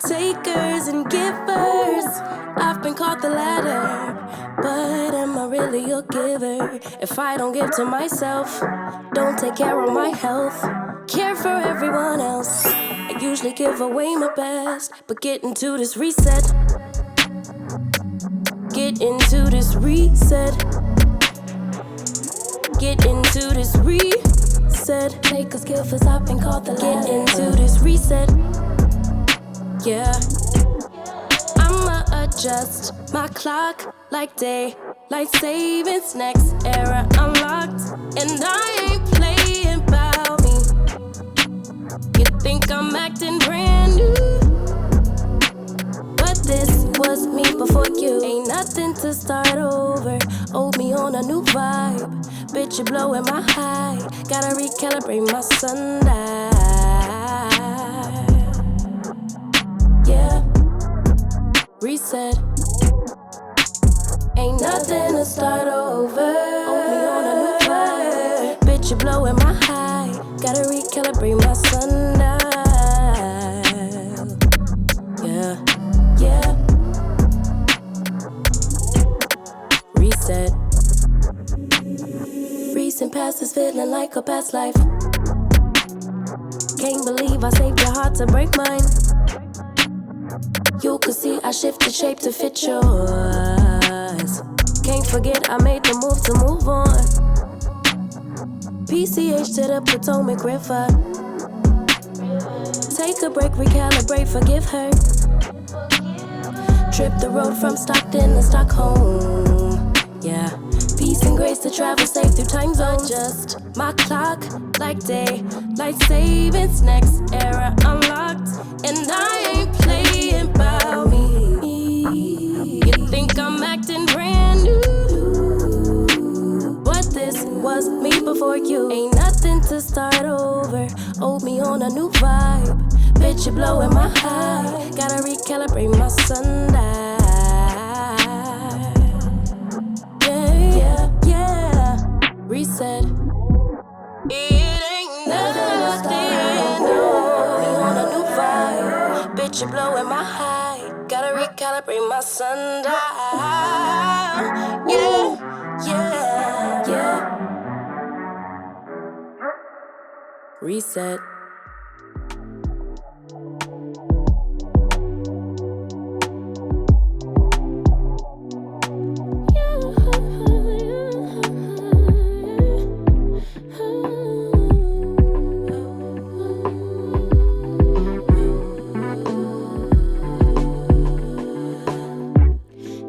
takers and givers. I've been called the latter, but am I really a giver? If I don't give to myself, don't take care of my health, care for everyone else, I usually give away my best. But get into this reset, get into this reset, get into this reset. Take a skill for I've called the ladder. Get into this reset, yeah. I'ma adjust my clock like daylight savings. Next era unlocked, and I ain't playing about me. You think I'm acting brand new, but this was me before you. Ain't nothing to start over. Owe me on a new vibe. Bitch, you're blowing my high. Gotta recalibrate my sundial. Yeah. Reset. Ain't nothing to start over. Owe me on a new vibe. Bitch, you're blowing my high. Gotta recalibrate my sundial. Yeah, yeah. Reset. Recent past is feeling like a past life. Can't believe I saved your heart to break mine. You could see I shifted shape to fit yours. Can't forget I made the move to move on. PCH to the Potomac River. Take a break, recalibrate, forgive her. Trip the road from Stockton to Stockholm. Yeah, peace and grace to travel safe through time zones. Adjust my clock like daylight savings. Next era unlocked, and I ain't playing about me. You think I'm acting brand new, but this was me before you. Ain't nothing to start over. Owe me on a new vibe. Bitch, you're blowing my high. Gotta recalibrate my sundial. Reset. It ain't nothing. No, we on a new vibe. Bitch, you're blowing my high. Gotta recalibrate my sundial. Yeah, yeah, yeah. Reset.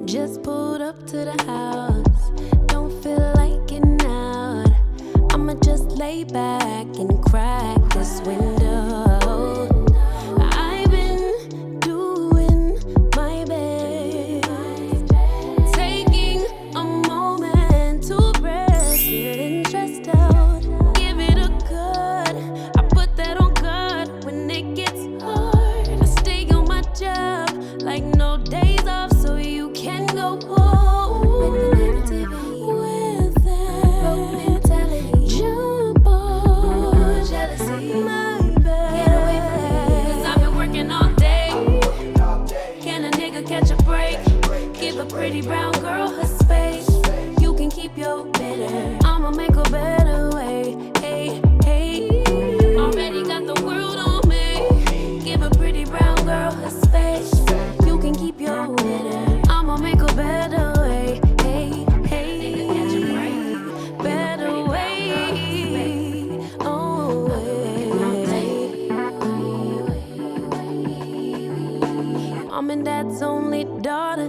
Just pulled up to the house. Don't feel like getting out. I'ma just lay back and crack this window. I've been doing my best, taking a moment to rest, feeling stressed out. Give it a good. I put that on God when it gets hard. I stay on my job like no days off, so you can go home with the negativity, with that broke mentality. Jump on jealousy, my bad. Get away from me, 'cause I've been working all day. Can a nigga catch a break? Give a pretty brown girl her space. You can keep your bitter, I'ma make a better way. Hey, hey, already got the world on me. Give a pretty brown girl her space. You can keep your bitter, I'ma make a better way. Hey, hey, better way. Oh, way. Mom and dad's only daughter.